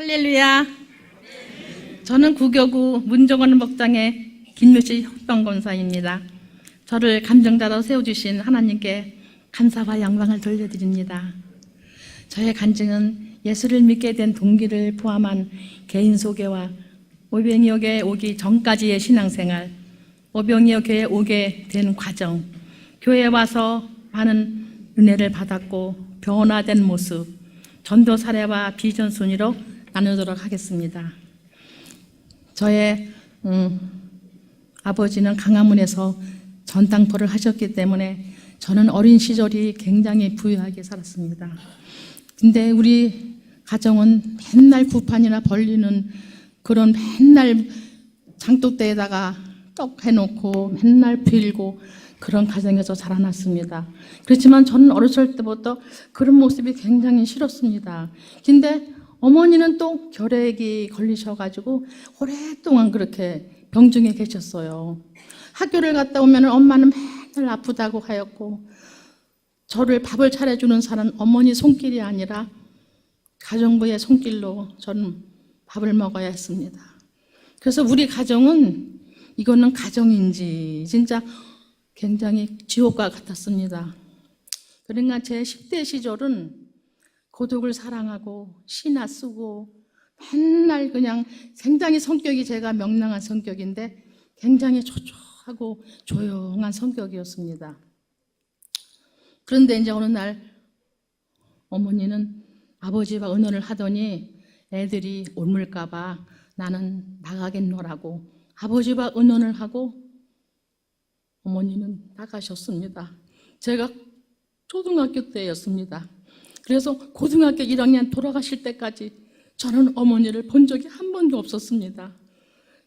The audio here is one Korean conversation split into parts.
할렐루야. 저는 구교구 문정원 목장의 김묘시 협동권사입니다. 저를 감정자로 세워주신 하나님께 감사와 영광을 돌려드립니다. 저의 간증은 예수를 믿게 된 동기를 포함한 개인 소개와 오병이어교에 오기 전까지의 신앙생활, 오병이어교에 오게 된 과정, 교회에 와서 많은 은혜를 받았고 변화된 모습, 전도 사례와 비전 순위로 나누도록 하겠습니다. 저의 아버지는 강화문에서 전당포를 하셨기 때문에 저는 어린 시절이 굉장히 부유하게 살았습니다. 근데 우리 가정은 맨날 구판이나 벌리는 그런 맨날 장독대에다가 떡 해놓고 맨날 빌고 그런 가정에서 자라났습니다. 그렇지만 저는 어렸을 때부터 그런 모습이 굉장히 싫었습니다. 근데 어머니는 또 결핵이 걸리셔가지고 오랫동안 그렇게 병중에 계셨어요. 학교를 갔다 오면 엄마는 맨날 아프다고 하였고, 저를 밥을 차려주는 사람 어머니 손길이 아니라 가정부의 손길로 저는 밥을 먹어야 했습니다. 그래서 우리 가정은 이거는 가정인지 진짜 굉장히 지옥과 같았습니다. 그러니까 제 10대 시절은 고독을 사랑하고 시나 쓰고 맨날 그냥 굉장히 성격이 제가 명랑한 성격인데 굉장히 초조하고 조용한 성격이었습니다. 그런데 이제 어느 날 어머니는 아버지와 의논을 하더니 애들이 옮을까 봐 나는 나가겠노라고 아버지와 의논을 하고 어머니는 나가셨습니다. 제가 초등학교 때였습니다. 그래서 고등학교 1학년 돌아가실 때까지 저는 어머니를 본 적이 한 번도 없었습니다.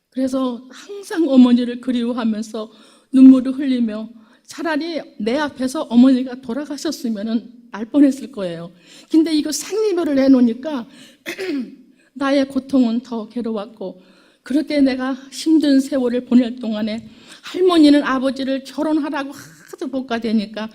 그래서 항상 어머니를 그리워하면서 눈물을 흘리며 차라리 내 앞에서 어머니가 돌아가셨으면 날 뻔했을 거예요. 근데 이거 생리별을 해놓으니까 나의 고통은 더 괴로웠고, 그렇게 내가 힘든 세월을 보낼 동안에 할머니는 아버지를 결혼하라고 하도 복가되니까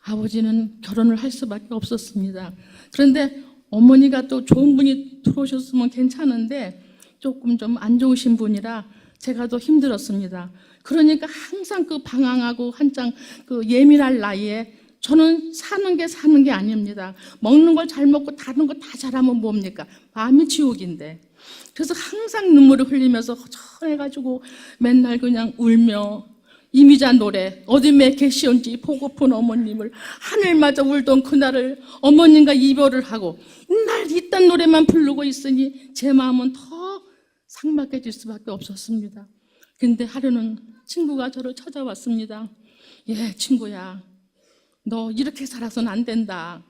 아버지는 결혼을 할 수밖에 없었습니다. 그런데 어머니가 또 좋은 분이 들어오셨으면 괜찮은데 조금 좀 안 좋으신 분이라 제가 더 힘들었습니다. 그러니까 항상 그 방황하고 한창 그 예민할 나이에 저는 사는 게 아닙니다. 먹는 걸 잘 먹고 다른 거 다 잘하면 뭡니까? 마음이 지옥인데. 그래서 항상 눈물을 흘리면서 허전해가지고 맨날 그냥 울며 이미자 노래 어둠에 계시온지 보고픈 어머님을 하늘마저 울던 그날을 어머님과 이별을 하고 날 이딴 노래만 부르고 있으니 제 마음은 더 삭막해질 수밖에 없었습니다. 근데 하루는 친구가 저를 찾아왔습니다. 예, 친구야, 너 이렇게 살아서는 안 된다.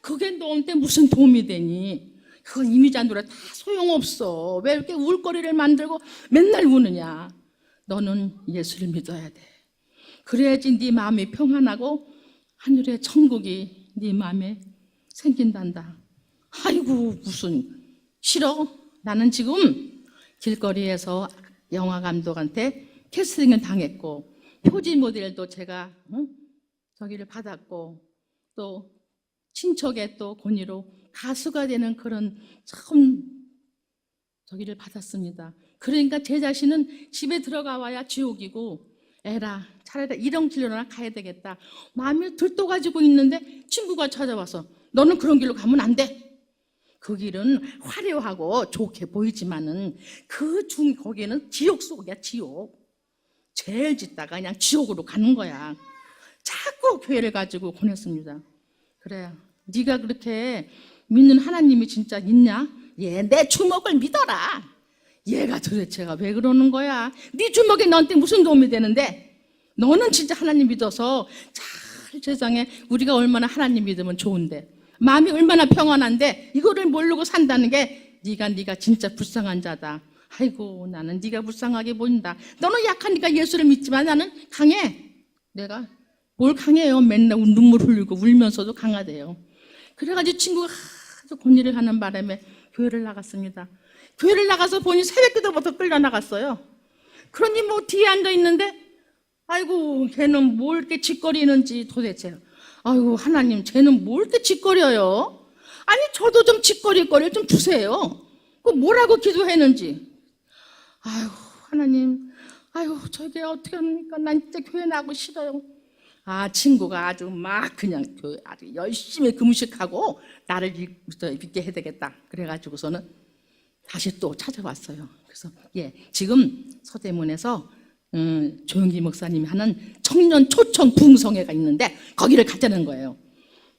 그게 너한테 무슨 도움이 되니? 그건 이미자 노래 다 소용없어. 왜 이렇게 울거리를 만들고 맨날 우느냐? 너는 예수를 믿어야 돼. 그래야지 네 마음이 평안하고 하늘의 천국이 네 마음에 생긴단다. 아이고, 무슨 싫어? 나는 지금 길거리에서 영화 감독한테 캐스팅을 당했고 표지 모델도 제가 저기를 받았고 또 친척의 또 권유로 가수가 되는 그런 처음 저기를 받았습니다. 그러니까 제 자신은 집에 들어가 와야 지옥이고 에라 차라리 이런 길로나 가야 되겠다 마음이 들떠가지고 있는데 친구가 찾아와서 너는 그런 길로 가면 안 돼. 그 길은 화려하고 좋게 보이지만은 거기는 지옥 속이야, 지옥. 죄를 짓다가 그냥 지옥으로 가는 거야. 자꾸 교회를 가지고 보냈습니다. 그래, 네가 그렇게 믿는 하나님이 진짜 있냐? 예, 내 주먹을 믿어라. 얘가 도대체가 왜 그러는 거야? 네 주먹이 너한테 무슨 도움이 되는데? 너는 진짜 하나님 믿어서 잘 세상에 우리가 얼마나 하나님 믿으면 좋은데 마음이 얼마나 평안한데 이거를 모르고 산다는 게 네가 진짜 불쌍한 자다. 아이고, 나는 네가 불쌍하게 보인다. 너는 약하니까 예수를 믿지만 나는 강해. 내가 뭘 강해요? 맨날 눈물 흘리고 울면서도 강하대요. 그래가지고 친구가 아주 권유를 하는 바람에 교회를 나갔습니다. 교회를 나가서 보니 새벽기도부터 끌려나갔어요. 그러니 뭐 뒤에 앉아있는데 아이고, 걔는 뭘 이렇게 짓거리는지 도대체. 아이고, 하나님, 쟤는 뭘 이렇게 짓거려요? 아니, 저도 좀 짓거릴 거리를 좀 주세요. 그 뭐라고 기도했는지. 아유, 하나님, 아유, 저게 어떻게 합니까? 난 진짜 교회 나가고 싫어요. 친구가 아주 막 그냥 아주 열심히 금식하고 나를 믿게 해야 되겠다. 그래가지고서는 다시 또 찾아왔어요. 그래서 지금 서대문에서 조영기 목사님이 하는 청년 초청 부흥성회가 있는데 거기를 가자는 거예요.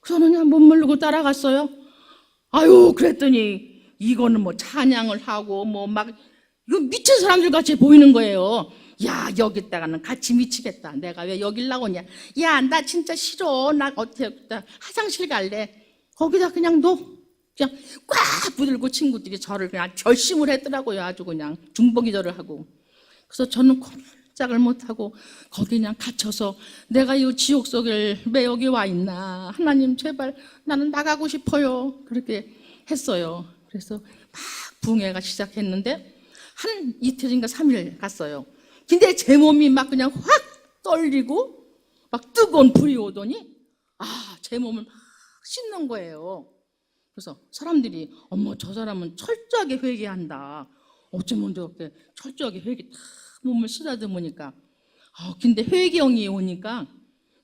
저는 그냥 못 모르고 따라갔어요. 아유, 그랬더니 이거는 뭐 찬양을 하고 뭐 막 이거 미친 사람들 같이 보이는 거예요. 야, 여기다가는 같이 미치겠다. 내가 왜 여길 나오냐. 야, 나 진짜 싫어. 나 어떻게 화장실 갈래. 거기다 그냥 그냥 꽉 붙들고 친구들이 저를 그냥 결심을 했더라고요. 아주 그냥 중보기도를 하고. 그래서 저는 꼼짝을 못하고 거기 그냥 갇혀서 내가 이 지옥 속에 왜 여기 와 있나. 하나님 제발 나는 나가고 싶어요. 그렇게 했어요. 그래서 막 부흥회가 시작했는데 한 이틀인가 3일 갔어요. 근데 제 몸이 막 그냥 확 떨리고 막 뜨거운 불이 오더니 제 몸을 막 씻는 거예요. 그래서 사람들이 어머, 저 사람은 철저하게 회개한다. 어쩌면 저렇게 철저하게 회개 다 몸을 쓰다듬으니까. 근데 회개형이 오니까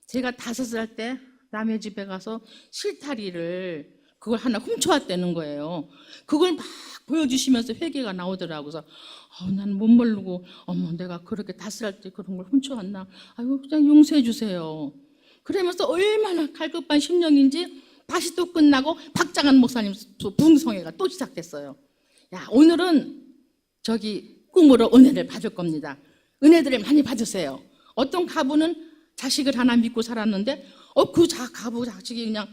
제가 5살 때 남의 집에 가서 실타리를 그걸 하나 훔쳐왔다는 거예요. 그걸 막 보여주시면서 회개가 나오더라고요. 그래서 나는 못 모르고 어머, 내가 그렇게 5살 때 그런 걸 훔쳐왔나. 아유, 그냥 용서해 주세요. 그러면서 얼마나 갈급한 심령인지 다시 또 끝나고 박장한 목사님 부흥성회가 또 시작됐어요. 야, 오늘은 저기 꿈으로 은혜를 받을 겁니다. 은혜들을 많이 받으세요. 어떤 가부는 자식을 하나 믿고 살았는데 그 가부 자식이 그냥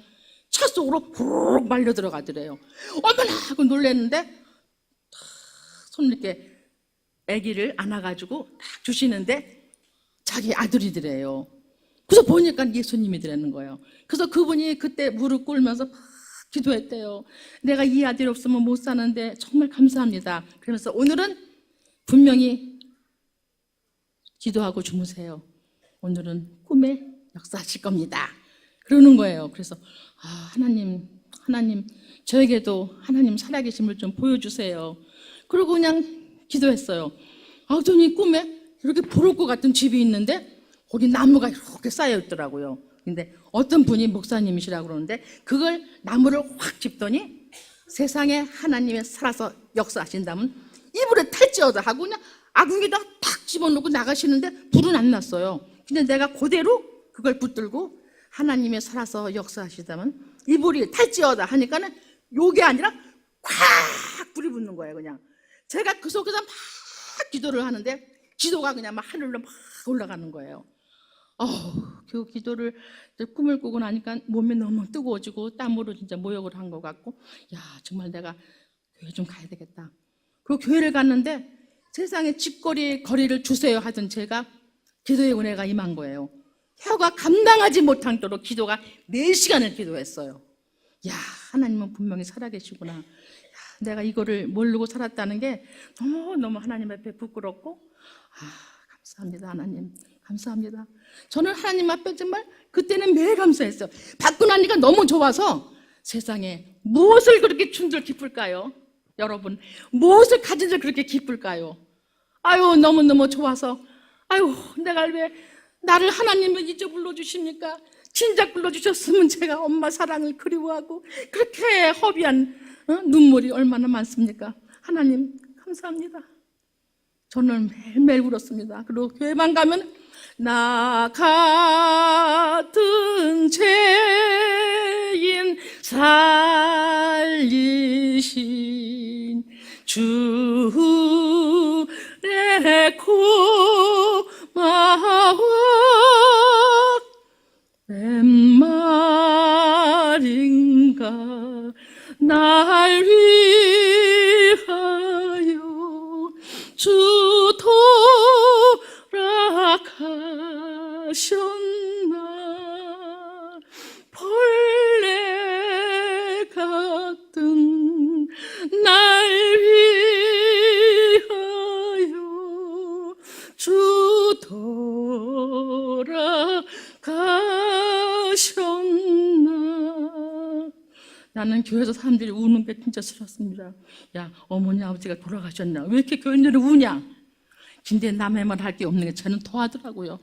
차 속으로 후룩 말려 들어가더래요. 어머나 하고 놀랐는데 손 이렇게 아기를 안아가지고 딱 주시는데 자기 아들이더래요. 그래서 보니까 예수님이더라는 거예요. 그래서 그분이 그때 무릎 꿇으면서 막 기도했대요. 내가 이 아들이 없으면 못 사는데 정말 감사합니다. 그러면서 오늘은 분명히 기도하고 주무세요. 오늘은 꿈에 역사하실 겁니다. 그러는 거예요. 그래서 하나님 저에게도 하나님 살아계심을 좀 보여주세요. 그러고 그냥 기도했어요. 그러더니 꿈에 이렇게 보로코 같은 집이 있는데 거기 나무가 이렇게 쌓여 있더라고요. 근데 어떤 분이 목사님이시라고 그러는데 그걸 나무를 확 짚더니 세상에 하나님이 살아서 역사하신다면 이불에 탈지어다 하고 그냥 아궁이다 탁 집어넣고 나가시는데 불은 안 났어요. 근데 내가 그대로 그걸 붙들고 하나님이 살아서 역사하시다면 이불이 탈지어다 하니까는 요게 아니라 콱 불이 붙는 거예요. 그냥 제가 그 속에서 막 기도를 하는데 기도가 그냥 막 하늘로 막 올라가는 거예요. 그 기도를 꿈을 꾸고 나니까 몸이 너무 뜨거워지고 땀으로 진짜 모욕을 한 것 같고, 야, 정말 내가 교회 좀 가야 되겠다. 그 교회를 갔는데 세상에 거리를 주세요 하던 제가 기도의 은혜가 임한 거예요. 혀가 감당하지 못하도록 기도가 4시간을 기도했어요. 야, 하나님은 분명히 살아계시구나. 야, 내가 이거를 모르고 살았다는 게 너무 하나님 앞에 부끄럽고, 감사합니다 하나님, 감사합니다. 저는 하나님 앞에 정말 그때는 매일 감사했어요. 받고 나니까 너무 좋아서 세상에 무엇을 그렇게 준들 기쁠까요? 여러분, 무엇을 가진들 그렇게 기쁠까요? 너무너무 좋아서 내가 왜 나를 하나님을 이제 불러주십니까? 진작 불러주셨으면 제가 엄마 사랑을 그리워하고 그렇게 허비한 눈물이 얼마나 많습니까? 하나님 감사합니다. 저는 매일매일 울었습니다. 그리고 교회만 가면 나 같은 죄인 살리신 주의 고마워 웬 말인가 날 위하여 주 돌아가셨나 벌레 같은 날 위하여 주 돌아가셨나 나는 교회에서 사람들이 우는 게 진짜 싫었습니다. 야, 어머니 아버지가 돌아가셨냐? 왜 이렇게 교인들이 우냐? 근데 남의 말 할 게 없는 게 저는 토하더라고요.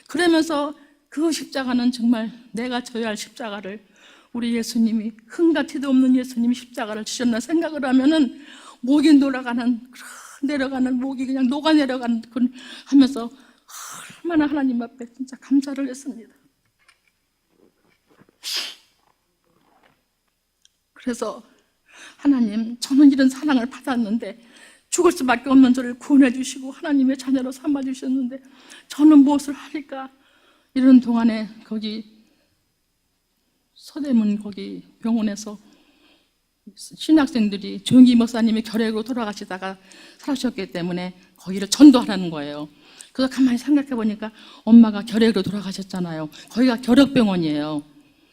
그러면서 그 십자가는 정말 내가 져야 할 십자가를 우리 예수님이 흥같이도 없는 예수님이 십자가를 지셨나 생각을 하면은 목이 내려가는 목이 그냥 녹아내려가는 하면서 얼마나 하나님 앞에 진짜 감사를 했습니다. 그래서 하나님, 저는 이런 사랑을 받았는데 죽을 수밖에 없는 저를 구원해 주시고 하나님의 자녀로 삼아 주셨는데 저는 무엇을 하리까? 이런 동안에 거기 서대문 거기 병원에서 신학생들이 조영기 목사님이 결핵으로 돌아가시다가 살아셨기 때문에 거기를 전도하라는 거예요. 그래서 가만히 생각해 보니까 엄마가 결핵으로 돌아가셨잖아요. 거기가 결핵병원이에요.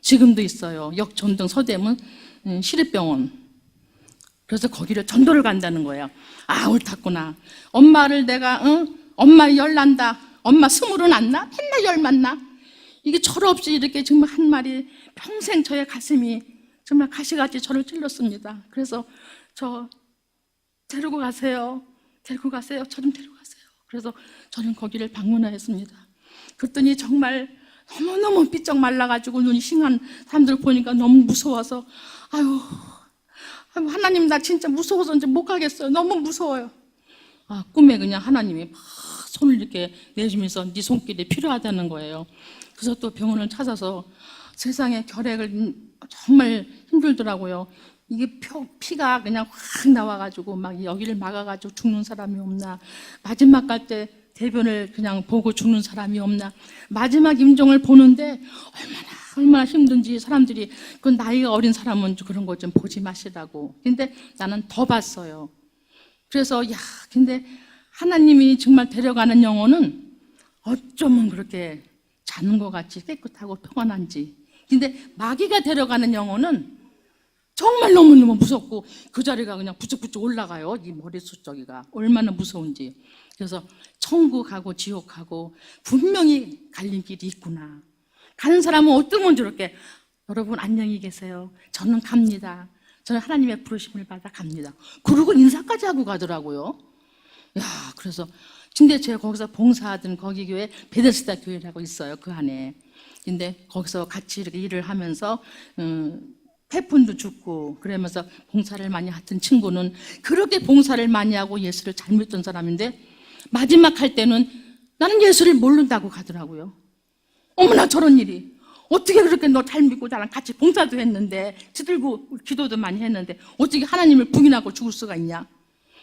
지금도 있어요. 역전동 서대문 시립병원. 그래서 거기를 전도를 간다는 거예요. 아, 옳았구나. 엄마를 내가 엄마 열 난다. 엄마 스물은 안 나? 맨날 열 맞나? 이게 철없이 이렇게 정말 한 말이 평생 저의 가슴이 정말 가시같이 저를 찔렀습니다. 그래서 저 데리고 가세요. 저 좀 데리고 가세요. 그래서 저는 거기를 방문하였습니다. 그랬더니 정말 너무너무 삐쩍 말라가지고 눈이 싱한 사람들 보니까 너무 무서워서 아유 하나님, 나 진짜 무서워서 이제 못 가겠어요. 너무 무서워요. 아, 꿈에 그냥 하나님이 막 손을 이렇게 내주면서 네 손길이 필요하다는 거예요. 그래서 또 병원을 찾아서 세상에 결핵을 정말 힘들더라고요. 이게 피가 그냥 확 나와가지고 막 여기를 막아가지고 죽는 사람이 없나, 마지막 갈 때 대변을 그냥 보고 죽는 사람이 없나, 마지막 임종을 보는데 얼마나 힘든지 사람들이, 그 나이가 어린 사람은 그런 거 좀 보지 마시라고. 근데 나는 더 봤어요. 그래서 근데 하나님이 정말 데려가는 영혼은 어쩌면 그렇게 자는 것 같이 깨끗하고 평안한지. 근데 마귀가 데려가는 영혼은 정말 너무너무 무섭고 그 자리가 그냥 부쩍부쩍 올라가요. 이 머릿속 저기가 얼마나 무서운지. 그래서 천국하고 지옥하고 분명히 갈린 길이 있구나. 가는 사람은 어쩌면 저렇게, 여러분 안녕히 계세요. 저는 갑니다. 저는 하나님의 부르심을 받아 갑니다. 그러고 인사까지 하고 가더라고요. 그래서 근데 제가 거기서 봉사하던 거기 교회 베데스다 교회라고 있어요. 그 안에. 근데 거기서 같이 이렇게 일을 하면서 폐푼도 줍고 그러면서 봉사를 많이 하던 친구는 그렇게 봉사를 많이 하고 예수를 잘 믿던 사람인데 마지막 할 때는 나는 예수를 모른다고 가더라고요. 어머나 저런 일이. 어떻게 그렇게 너 잘 믿고 나랑 같이 봉사도 했는데 지들고 기도도 많이 했는데 어떻게 하나님을 부인하고 죽을 수가 있냐.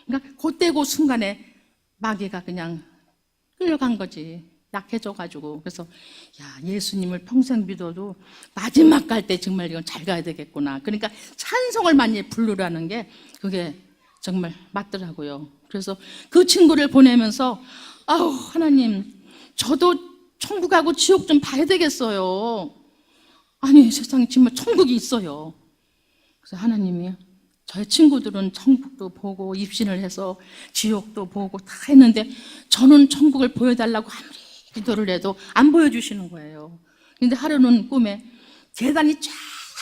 그러니까 그때 그 순간에 마귀가 그냥 끌려간 거지. 약해져가지고. 그래서 예수님을 평생 믿어도 마지막 갈 때 정말 이건 잘 가야 되겠구나. 그러니까 찬송을 많이 부르라는 게 그게 정말 맞더라고요. 그래서 그 친구를 보내면서 아우 하나님, 저도 천국하고 지옥 좀 봐야 되겠어요. 아니 세상에 정말 천국이 있어요. 그래서 하나님이 저희 친구들은 천국도 보고 입신을 해서 지옥도 보고 다 했는데 저는 천국을 보여달라고 아무리 기도를 해도 안 보여주시는 거예요. 근데 하루는 꿈에 계단이 쫙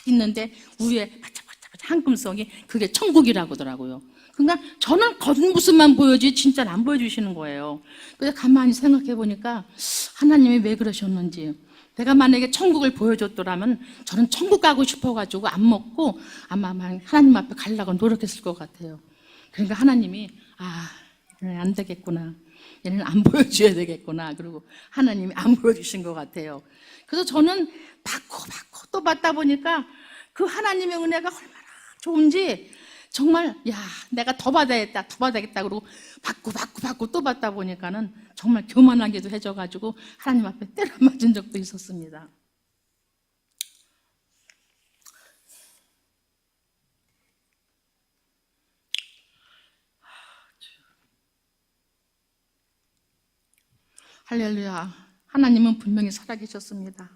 있는데 위에 바짝바짝 한 금성이 그게 천국이라고 하더라고요. 그러니까 저는 겉모습만 보여지 진짜는 안 보여주시는 거예요. 그래서 가만히 생각해 보니까 하나님이 왜 그러셨는지, 내가 만약에 천국을 보여줬더라면 저는 천국 가고 싶어가지고 안 먹고 아마 하나님 앞에 가려고 노력했을 것 같아요. 그러니까 하나님이 얘는 안 되겠구나, 얘는 안 보여줘야 되겠구나, 그리고 하나님이 안 보여주신 것 같아요. 그래서 저는 받고 또 받다 보니까 그 하나님의 은혜가 얼마나 좋은지 정말 내가 더 받아야겠다 그러고 받고 또 받다 보니까는 정말 교만하게도 해져가지고 하나님 앞에 때려 맞은 적도 있었습니다. 할렐루야. 하나님은 분명히 살아계셨습니다.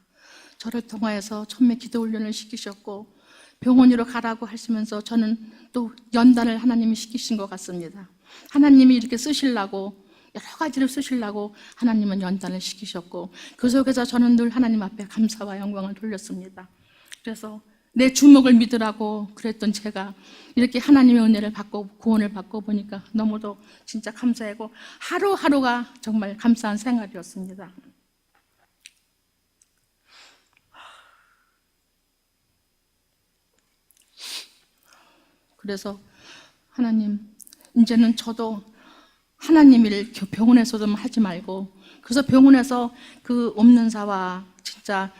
저를 통하여서 처음에 기도 훈련을 시키셨고 병원으로 가라고 하시면서 저는 또 연단을 하나님이 시키신 것 같습니다. 하나님이 이렇게 쓰시려고, 여러 가지를 쓰시려고 하나님은 연단을 시키셨고 그 속에서 저는 늘 하나님 앞에 감사와 영광을 돌렸습니다. 그래서 내 주먹을 믿으라고 그랬던 제가 이렇게 하나님의 은혜를 받고 구원을 받고 보니까 너무도 진짜 감사하고 하루하루가 정말 감사한 생활이었습니다. 그래서 하나님, 이제는 저도 하나님 일 병원에서도 하지 말고, 그래서 병원에서 그 없는 자와 진짜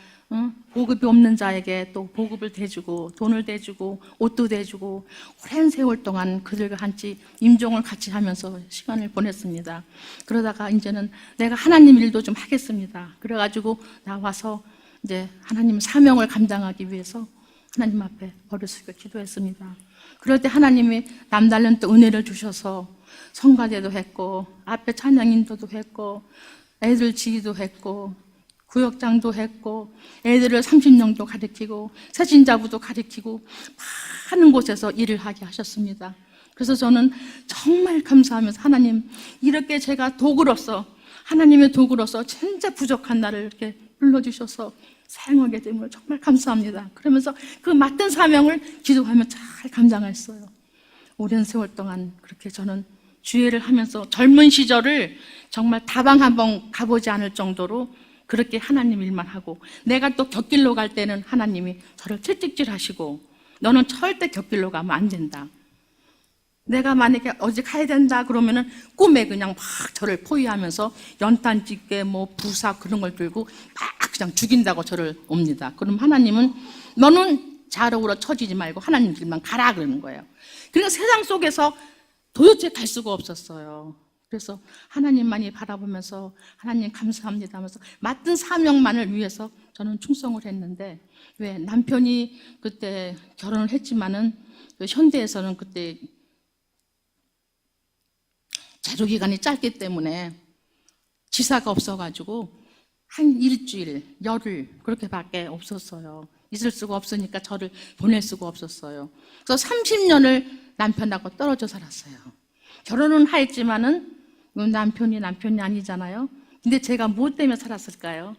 보급이 없는 자에게 또 보급을 대주고 돈을 대주고 옷도 대주고 오랜 세월 동안 그들과 같이 임종을 같이 하면서 시간을 보냈습니다. 그러다가 이제는 내가 하나님 일도 좀 하겠습니다. 그래가지고 나와서 이제 하나님 사명을 감당하기 위해서 하나님 앞에 머리 숙여 기도했습니다. 그럴 때 하나님이 남달른 또 은혜를 주셔서 성가대도 했고 앞에 찬양 인도도 했고 애들 지휘도 했고 구역장도 했고 애들을 30명도 가르치고 세진자부도 가르치고 많은 곳에서 일을 하게 하셨습니다. 그래서 저는 정말 감사하면서 하나님, 이렇게 제가 도구로서, 하나님의 도구로서 진짜 부족한 나를 이렇게 불러주셔서 사용하게 됨을 정말 감사합니다. 그러면서 그 맡은 사명을 기도하며 잘 감당했어요. 오랜 세월 동안 그렇게 저는 주회를 하면서 젊은 시절을 정말 다방 한번 가보지 않을 정도로 그렇게 하나님 일만 하고, 내가 또 곁길로 갈 때는 하나님이 저를 채찍질 하시고, 너는 절대 곁길로 가면 안 된다. 내가 만약에 어디 가야 된다 그러면은 꿈에 그냥 막 저를 포위하면서 연탄집게 뭐 부사 그런 걸 들고 막 그냥 죽인다고 저를 옵니다. 그럼 하나님은 너는 자력으로 처지지 말고 하나님 길만 가라 그러는 거예요. 그러니까 세상 속에서 도대체 갈 수가 없었어요. 그래서 하나님만이 바라보면서 하나님 감사합니다 하면서 맡은 사명만을 위해서 저는 충성을 했는데, 왜 남편이 그때 결혼을 했지만은 현대에서는 그때 자료기간이 짧기 때문에 지사가 없어가지고 한 일주일, 열흘 그렇게밖에 없었어요. 있을 수가 없으니까 저를 보낼 수가 없었어요. 그래서 30년을 남편하고 떨어져 살았어요. 결혼은 하였지만은 남편이 아니잖아요. 근데 제가 무엇 때문에 살았을까요?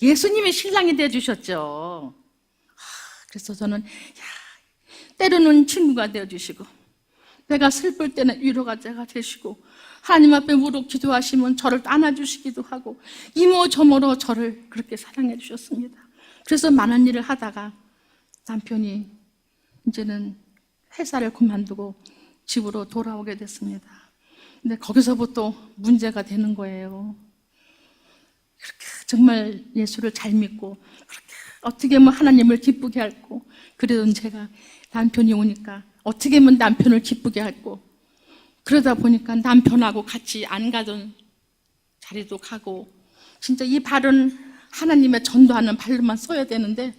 예수님이 신랑이 되어주셨죠. 그래서 저는 때로는 친구가 되어주시고, 내가 슬플 때는 위로가 되시고, 하나님 앞에 무릎 기도하시면 저를 안아주시기도 하고, 이모저모로 저를 그렇게 사랑해 주셨습니다. 그래서 많은 일을 하다가 남편이 이제는 회사를 그만두고 집으로 돌아오게 됐습니다. 근데 거기서부터 문제가 되는 거예요. 그렇게 정말 예수를 잘 믿고 그렇게 어떻게 하면 하나님을 기쁘게 할고, 그러던 제가 남편이 오니까 어떻게 하면 남편을 기쁘게 할고, 그러다 보니까 남편하고 같이 안 가던 자리도 가고, 진짜 이 발은 하나님의 전도하는 발로만 써야 되는데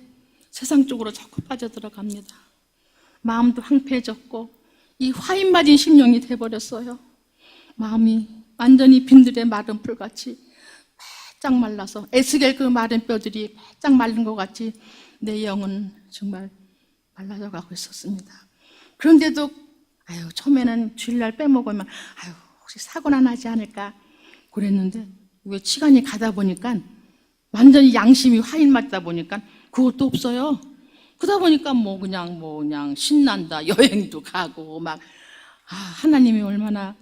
세상 쪽으로 자꾸 빠져들어갑니다. 마음도 황폐해졌고 이 화인 맞은 심령이 돼버렸어요. 마음이 완전히 빈들의 마른 풀같이 바짝 말라서, 에스겔 그 마른 뼈들이 바짝 마른 것 같이 내 영은 정말 말라져 가고 있었습니다. 그런데도 처음에는 주일날 빼먹으면 혹시 사고나 나지 않을까 그랬는데, 왜 시간이 가다 보니까 완전히 양심이 화인 맞다 보니까 그것도 없어요. 그러다 보니까 그냥 신난다, 여행도 가고 막. 하나님이 얼마나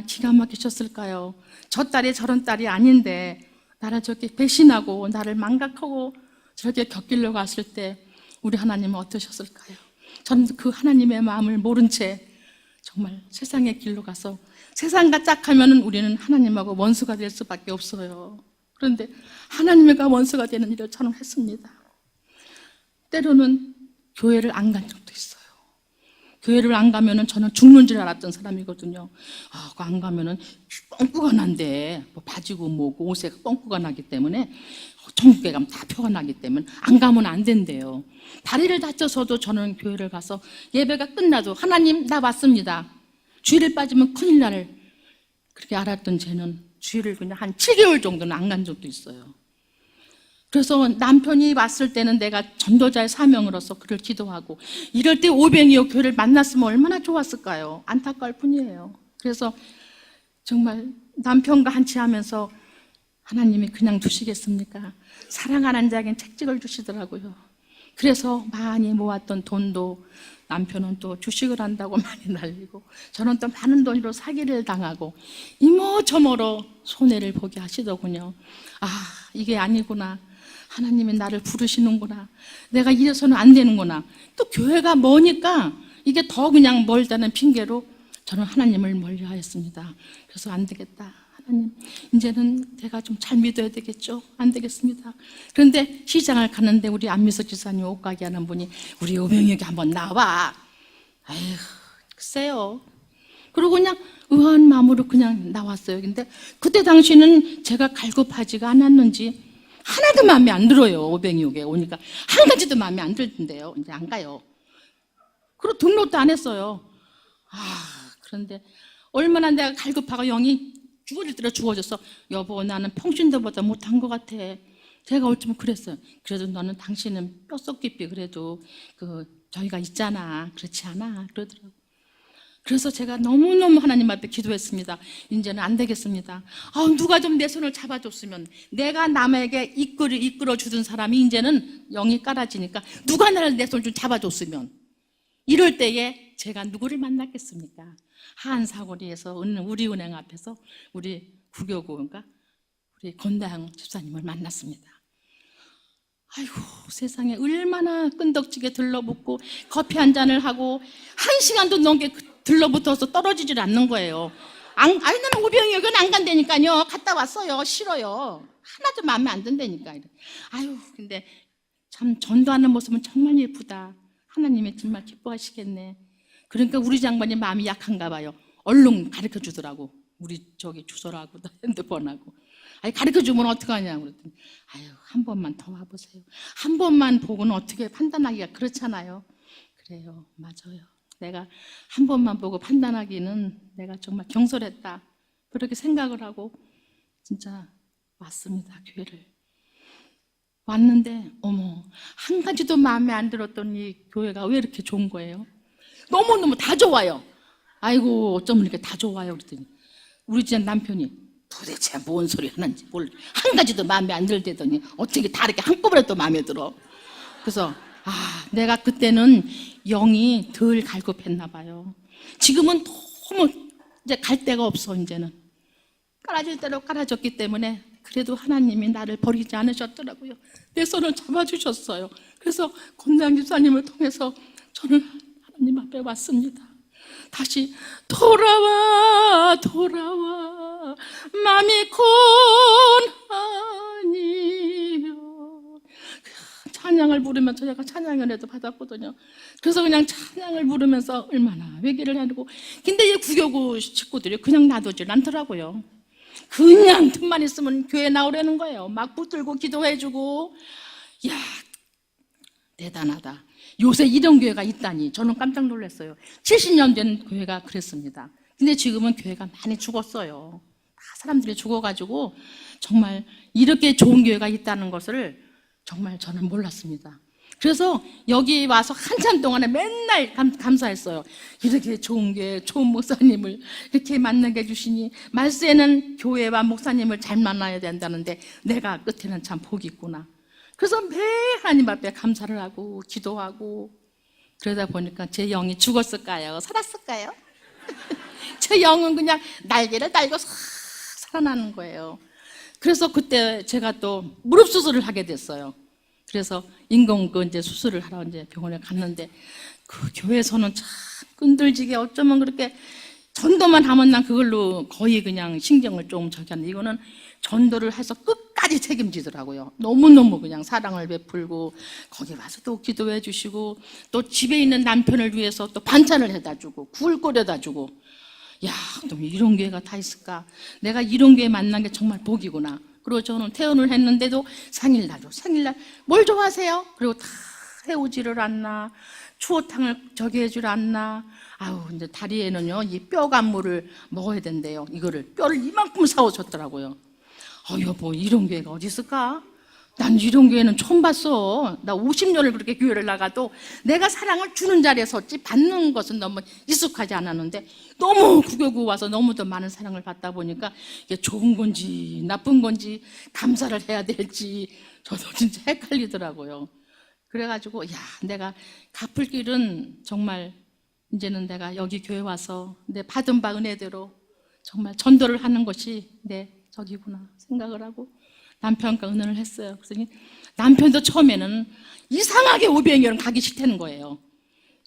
기가 막히셨을까요? 저 딸이 저런 딸이 아닌데 나를 저렇게 배신하고 나를 망각하고 저렇게 곁길로 갔을 때 우리 하나님은 어떠셨을까요? 저는 그 하나님의 마음을 모른 채 정말 세상의 길로 가서, 세상과 짝하면 우리는 하나님하고 원수가 될 수밖에 없어요. 그런데 하나님과 원수가 되는 일을 저는 했습니다. 때로는 교회를 안 간 적도 있어요. 교회를 안 가면은 저는 죽는 줄 알았던 사람이거든요. 그거 안 가면은 뻥꾸가 난대. 바지고 뭐고 옷에 뻥꾸가 나기 때문에, 전국에 가면 다 표가 나기 때문에 안 가면 안 된대요. 다리를 다쳐서도 저는 교회를 가서 예배가 끝나도 하나님 나 왔습니다. 주일을 빠지면 큰일 나를 그렇게 알았던 쟤는 주일을 그냥 한 7개월 정도는 안 간 적도 있어요. 그래서 남편이 왔을 때는 내가 전도자의 사명으로서 그를 기도하고, 이럴 때 오병이어 교회를 만났으면 얼마나 좋았을까요? 안타까울 뿐이에요. 그래서 정말 남편과 한치 하면서 하나님이 그냥 두시겠습니까? 사랑하는 자에겐 채찍을 주시더라고요. 그래서 많이 모았던 돈도 남편은 또 주식을 한다고 많이 날리고 저는 또 많은 돈으로 사기를 당하고 이모저모로 손해를 보게 하시더군요. 아, 이게 아니구나. 하나님이 나를 부르시는구나. 내가 이래서는 안 되는구나. 또 교회가 머니까 이게 더 그냥 멀다는 핑계로 저는 하나님을 멀리하였습니다. 그래서 안 되겠다. 하나님, 이제는 내가 좀 잘 믿어야 되겠죠? 안 되겠습니다. 그런데 시장을 가는데 우리 안미석 지사님 옷가게 하는 분이 우리 오병이에게 한번 나와. 아휴, 글쎄요. 그리고 그냥 의아한 마음으로 그냥 나왔어요. 근데 그때 당시는 제가 갈급하지가 않았는지 하나도 마음에 안 들어요. 오병이에게 오니까 한 가지도 마음에 안 들던데요. 이제 안 가요. 그리고 등록도 안 했어요. 그런데 얼마나 내가 갈급하고 영이 죽어질 대로 죽어져서 여보 나는 평신도보다 못한 것 같아. 제가 어쩌면 그랬어요. 그래도 너는 당신은 뼛속 깊이 그래도 저희가 있잖아. 그렇지 않아? 그러더라고요. 그래서 제가 너무너무 하나님 앞에 기도했습니다. 이제는 안 되겠습니다. 누가 좀 내 손을 잡아줬으면 내가 남에게 이끌어주던 사람이 이제는 영이 깔아지니까 누가 나를 내 손 좀 잡아줬으면 이럴 때에 제가 누구를 만났겠습니까? 한사거리에서 우리은행 앞에서 우리 구교구인가 우리 권다영 집사님을 만났습니다. 아이고 세상에 얼마나 끈덕지게 들러붙고 커피 한 잔을 하고 1시간도 넘게 들러붙어서 떨어지질 않는 거예요. 아니 나는 오병이역은 안 간다니까요. 갔다 왔어요. 싫어요. 하나도 마음에 안 든다니까. 아유 근데 참 전도하는 모습은 정말 예쁘다. 하나님이 정말 기뻐하시겠네. 그러니까 우리 장반이 마음이 약한가 봐요. 얼른 가르쳐 주더라고. 우리 저기 주소라고 핸드폰하고. 아니 가르쳐 주면 어떡하냐고 그랬더니 아유 한 번만 더 와보세요. 한 번만 보고는 어떻게 판단하기가 그렇잖아요. 그래요. 맞아요. 내가 한 번만 보고 판단하기는 내가 정말 경솔했다. 그렇게 생각을 하고 진짜 왔습니다. 교회를. 왔는데 어머 한 가지도 마음에 안 들었던 이 교회가 왜 이렇게 좋은 거예요? 너무너무 다 좋아요. 아이고 어쩌면 이렇게 다 좋아요 그랬더니 우리 집 남편이 도대체 뭔 소리 하는지 몰라. 한 가지도 마음에 안 들대더니 어떻게 다 이렇게 한꺼번에 또 마음에 들어. 그래서 내가 그때는 영이 덜 갈급했나 봐요. 지금은 너무 이제 갈 데가 없어. 이제는 깔아줄 대로 깔아줬기 때문에 그래도 하나님이 나를 버리지 않으셨더라고요. 내 손을 잡아주셨어요. 그래서 권다영 집사님을 통해서 저는 하나님 앞에 왔습니다. 다시 돌아와 맘이 곤하니요. 찬양을 부르면서 제가 찬양을 해도 받았거든요. 그래서 그냥 찬양을 부르면서 얼마나 회개를 하고. 근데 이 구교구 식구들이 그냥 놔두질 않더라고요. 그냥 틈만 있으면 교회 나오려는 거예요. 막 붙들고 기도해주고. 이야 대단하다. 요새 이런 교회가 있다니 저는 깜짝 놀랐어요. 70년 된 교회가 그랬습니다. 근데 지금은 교회가 많이 죽었어요. 다 사람들이 죽어가지고 정말 이렇게 좋은 교회가 있다는 것을 정말 저는 몰랐습니다. 그래서 여기 와서 한참 동안에 맨날 감사했어요. 이렇게 좋은 교회, 좋은 목사님을 이렇게 만나게 해주시니 말세는 교회와 목사님을 잘 만나야 된다는데 내가 끝에는 참 복이 있구나. 그래서 매일 하나님 앞에 감사를 하고 기도하고 그러다 보니까 제 영이 죽었을까요? 살았을까요? 제 영은 그냥 날개를 달고 싹 살아나는 거예요. 그래서 그때 제가 또 무릎 수술을 하게 됐어요. 그래서 인공그 이제 수술을 하러 이제 병원에 갔는데 그 교회에서는 참 끈들지게 어쩌면 그렇게 전도만 하면 난 그걸로 거의 그냥 신경을 좀 저기 하는데 이거는 전도를 해서 끝까지 책임지더라고요. 너무너무 그냥 사랑을 베풀고 거기 와서 또 기도해 주시고 또 집에 있는 남편을 위해서 또 반찬을 해다 주고 굴 끓여다 주고 야, 또 이런 교회가 다 있을까? 내가 이런 교회 만난 게 정말 복이구나. 그리고 저는 퇴원을 했는데도 생일날도 생일날 뭘 좋아하세요? 그리고 다 해오지를 않나 추어탕을 저기 해줄 않나. 아우 이제 다리에는요 이 뼈간물을 먹어야 된대요. 이거를 뼈를 이만큼 사오셨더라고요. 여보 이런 교회가 어디 있을까? 난 이런 교회는 처음 봤어. 나 50년을 그렇게 교회를 나가도 내가 사랑을 주는 자리에 섰지 받는 것은 너무 익숙하지 않았는데 너무 구교구 와서 너무도 많은 사랑을 받다 보니까 이게 좋은 건지 나쁜 건지 감사를 해야 될지 저도 진짜 헷갈리더라고요. 그래가지고 야, 내가 갚을 길은 정말 이제는 내가 여기 교회 와서 내 받은 바 은혜대로 정말 전도를 하는 것이 내 저기구나 생각을 하고 남편과 의논을 했어요. 그래서 남편도 처음에는 이상하게 오병이어는 가기 싫다는 거예요.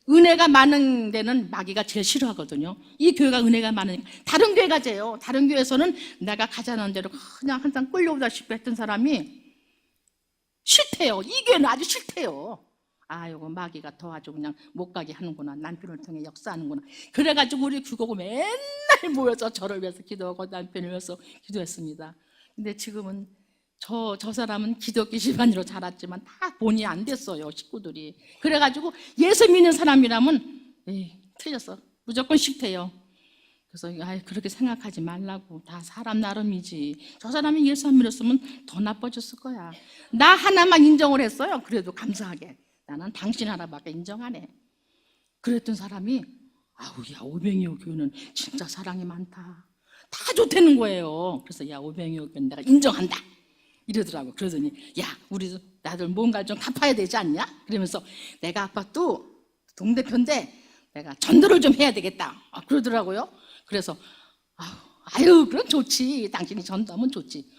은혜가 많은 데는 마귀가 제일 싫어하거든요. 이 교회가 은혜가 많으니까. 다른 교회 가재요. 다른 교회에서는 내가 가자는 대로 그냥 항상 끌려오다시피 했던 사람이 싫대요. 이 교회는 아주 싫대요. 아, 요거 마귀가 더 아주 그냥 못 가게 하는구나. 남편을 통해 역사하는구나. 그래가지고 우리 규고고 맨날 모여서 저를 위해서 기도하고 남편을 위해서 기도했습니다. 근데 지금은 저 사람은 기독교 집안으로 자랐지만 다 본이 안 됐어요, 식구들이. 그래가지고 예수 믿는 사람이라면 틀렸어. 무조건 싫대요. 그래서 그렇게 생각하지 말라고. 다 사람 나름이지. 저 사람이 예수 안 믿었으면 더 나빠졌을 거야. 나 하나만 인정을 했어요. 그래도 감사하게. 나는 당신 하나밖에 인정 안 해. 그랬던 사람이 아우, 야, 오병이어 교회는 진짜 사랑이 많다. 다 좋다는 거예요. 그래서 야, 오병이어 교회는 내가 인정한다. 이러더라고. 그러더니 야, 우리 나들 뭔가 좀 갚아야 되지 않냐? 그러면서 내가 아빠 또 동대표인데 내가 전도를 좀 해야 되겠다. 그러더라고요. 그래서 아유, 그럼 좋지. 당신이 전도하면 좋지.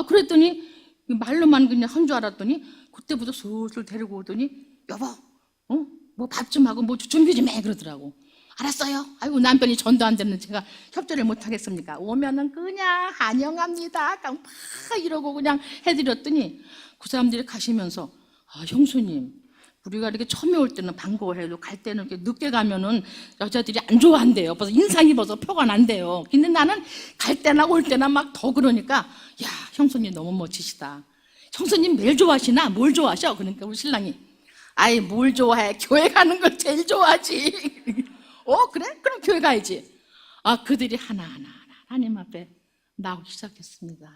그랬더니 말로만 그냥 한 줄 알았더니 그때부터 슬슬 데리고 오더니 여보, 뭐 밥 좀 하고 뭐 준비 좀 해. 그러더라고. 알았어요. 아이고, 남편이 전도 안 되면 제가 협조를 못 하겠습니까? 오면은 그냥 환영합니다. 그냥 막 이러고 그냥 해드렸더니 그 사람들이 가시면서 형수님, 우리가 이렇게 처음에 올 때는 반가워해도 갈 때는 이렇게 늦게 가면은 여자들이 안 좋아한대요. 벌써 인상이 벌써 표가 난대요. 근데 나는 갈 때나 올 때나 막 더 그러니까 야, 형수님 너무 멋지시다. 형수님 매일 좋아하시나? 뭘 좋아하셔? 그러니까 우리 신랑이 아이, 뭘 좋아해? 교회 가는 걸 제일 좋아하지. 그래? 그럼 교회 가야지. 그들이 하나하나 하나님 앞에 나오기 시작했습니다.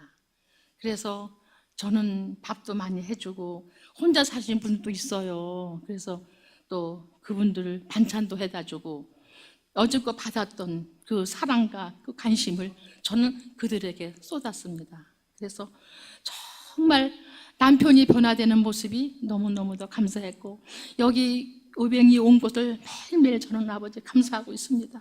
그래서 저는 밥도 많이 해주고 혼자 사시는 분도 있어요. 그래서 또 그분들 반찬도 해다 주고 여지껏 받았던 그 사랑과 그 관심을 저는 그들에게 쏟았습니다. 그래서 정말 남편이 변화되는 모습이 너무너무도 감사했고 여기 오병이 온 것을 매일매일 저는 아버지 감사하고 있습니다.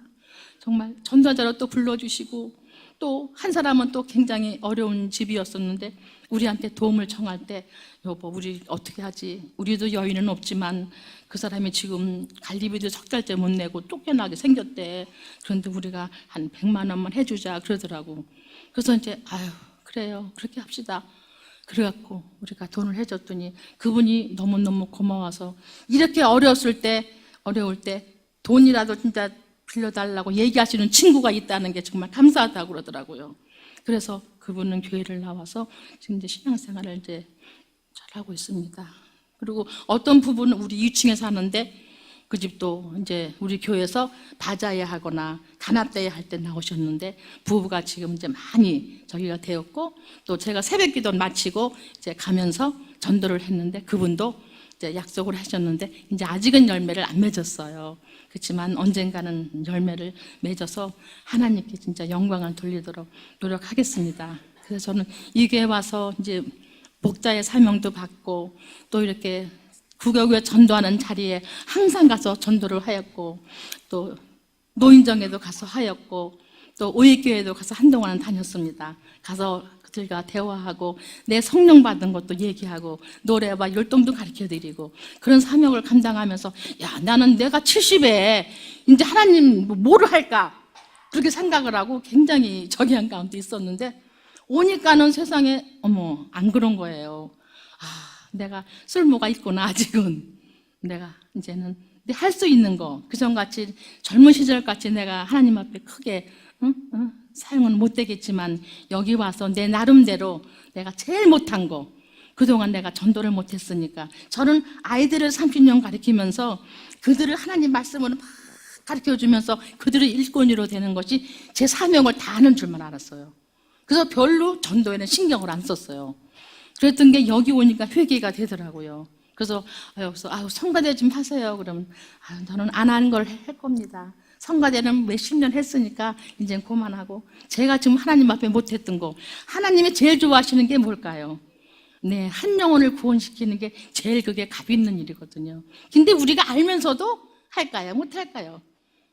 정말 전도자로 또 불러주시고 또 한 사람은 또 굉장히 어려운 집이었었는데 우리한테 도움을 청할 때 여보, 우리 어떻게 하지? 우리도 여유는 없지만 그 사람이 지금 관리비도 석 달째 못 내고 쫓겨나게 생겼대. 그런데 우리가 한 100만 원만 해주자 그러더라고. 그래서 이제 아유, 그래요, 그렇게 합시다. 그래갖고 우리가 돈을 해줬더니 그분이 너무너무 고마워서 이렇게 어려울 때 돈이라도 진짜 빌려달라고 얘기하시는 친구가 있다는 게 정말 감사하다고 그러더라고요. 그래서 그분은 교회를 나와서 지금 이제 신앙생활을 이제 잘하고 있습니다. 그리고 어떤 부부는 우리 2층에 사는데 그 집도 이제 우리 교회에서 바자회 하거나 단합대회 할 때 나오셨는데 부부가 지금 이제 많이 저기가 되었고 또 제가 새벽기도 마치고 이제 가면서 전도를 했는데 그분도 이제 약속을 하셨는데 이제 아직은 열매를 안 맺었어요. 그렇지만 언젠가는 열매를 맺어서 하나님께 진짜 영광을 돌리도록 노력하겠습니다. 그래서 저는 이 교회 와서 이제 목자의 사명도 받고 또 이렇게 구교구에 전도하는 자리에 항상 가서 전도를 하였고 또 노인정에도 가서 하였고 또 오예교회도 가서 한동안은 다녔습니다. 가서 그들과 대화하고 내 성령 받은 것도 얘기하고 노래와 율동도 가르쳐드리고 그런 사명을 감당하면서 야, 나는 내가 70에 이제 하나님 뭐를 할까 그렇게 생각을 하고 굉장히 저기한 가운데 있었는데 오니까는 세상에 어머 안 그런 거예요. 내가 쓸모가 있구나. 아직은 내가 이제는 할 수 있는 거 그전같이 젊은 시절같이 내가 하나님 앞에 크게 사용은 못 되겠지만 여기 와서 내 나름대로 내가 제일 못한 거 그동안 내가 전도를 못했으니까 저는 아이들을 30년 가르치면서 그들을 하나님 말씀으로 막 가르쳐주면서 그들의 일꾼으로 되는 것이 제 사명을 다하는 줄만 알았어요. 그래서 별로 전도에는 신경을 안 썼어요. 그랬던 게 여기 오니까 회개가 되더라고요. 그래서 성가대 좀 하세요. 그러면 저는 안 하는 걸 할 겁니다. 성가대는 몇십 년 했으니까 이제 그만하고 제가 지금 하나님 앞에 못했던 거 하나님이 제일 좋아하시는 게 뭘까요? 네, 한 영혼을 구원시키는 게 제일 그게 값 있는 일이거든요. 근데 우리가 알면서도 할까요? 못할까요?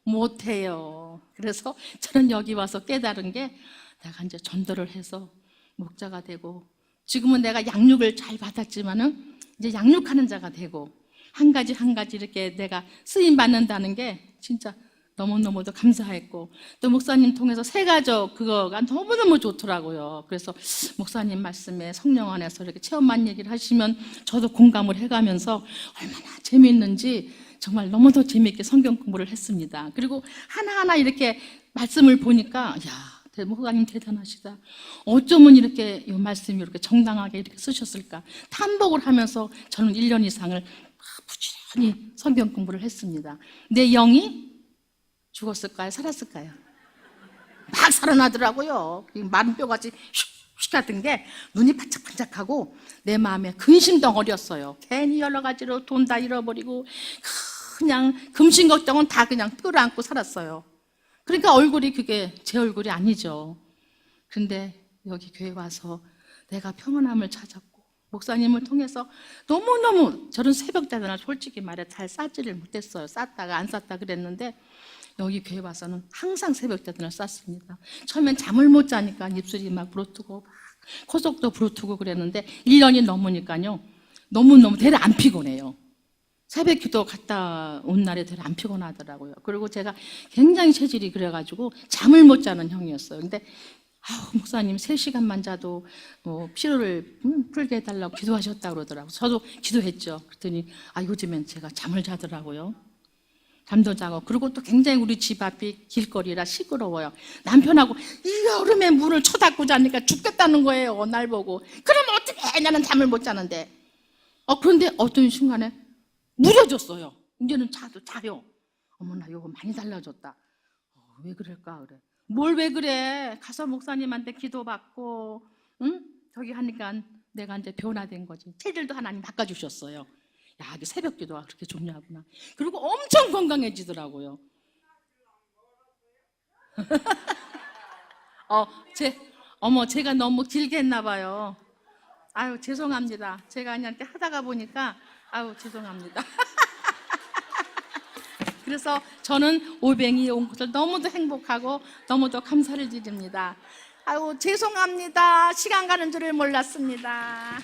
못해요. 그래서 저는 여기 와서 깨달은 게 내가 이제 전도를 해서 목자가 되고 지금은 내가 양육을 잘 받았지만은 이제 양육하는 자가 되고 한 가지 한 가지 이렇게 내가 쓰임 받는다는 게 진짜 너무너무도 감사했고 또 목사님 통해서 새가족 그거가 너무너무 좋더라고요. 그래서 목사님 말씀에 성령 안에서 이렇게 체험한 얘기를 하시면 저도 공감을 해가면서 얼마나 재미있는지 정말 너무도 재미있게 성경 공부를 했습니다. 그리고 하나하나 이렇게 말씀을 보니까 야, 목사님 대단하시다. 어쩌면 이렇게 이 말씀이 이렇게 정당하게 이렇게 쓰셨을까. 탐복을 하면서 저는 1년 이상을 부지런히 성경 공부를 했습니다. 내 영이 죽었을까요? 살았을까요? 막 살아나더라고요. 마른 뼈같이 슉슉 같은 게 눈이 반짝반짝하고 내 마음에 근심 덩어리였어요. 괜히 여러 가지로 돈 다 잃어버리고 그냥 금신 걱정은 다 그냥 끌어안고 살았어요. 그러니까 얼굴이 그게 제 얼굴이 아니죠. 근데 여기 교회 와서 내가 평안함을 찾았고 목사님을 통해서 너무너무 저는 새벽자들은 솔직히 말해 잘 쌓지를 못했어요. 쌓다가 안 쌓다 그랬는데 여기 교회 와서는 항상 새벽자들을 쌓습니다. 처음엔 잠을 못 자니까 입술이 막 부르트고 막 코속도 부르트고 그랬는데 1년이 넘으니까요 너무너무 대를 안 피곤해요. 새벽 기도 갔다 온 날에 대를 안 피곤하더라고요. 그리고 제가 굉장히 체질이 그래가지고 잠을 못 자는 형이었어요. 근데 목사님 3시간만 자도 피로를 풀게 해달라고 기도하셨다고 그러더라고요. 저도 기도했죠. 그랬더니 요즘엔 제가 잠을 자더라고요. 잠도 자고. 그리고 또 굉장히 우리 집 앞이 길거리라 시끄러워요. 남편하고 이 여름에 문을 쳐닫고 자니까 죽겠다는 거예요. 날 보고. 그럼 어떻게 해? 나는 잠을 못 자는데. 그런데 어떤 순간에 무뎌졌어요. 이제는 자요. 어머나 이거 많이 달라졌다. 왜 그럴까 그래. 뭘 왜 그래? 가서 목사님한테 기도받고 저기 하니까 내가 이제 변화된 거지. 체질도 하나님 바꿔주셨어요. 야, 이게 새벽 기도가 그렇게 좋냐구나. 그리고 엄청 건강해지더라고요. 제가 너무 길게 했나 봐요. 죄송합니다. 제가 그냥 이렇게 하다가 보니까 죄송합니다. 그래서 저는 오뱅이 온 것을 너무도 행복하고 너무도 감사를 드립니다. 죄송합니다. 시간 가는 줄을 몰랐습니다.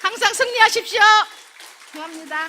항상 승리하십시오. 고맙습니다.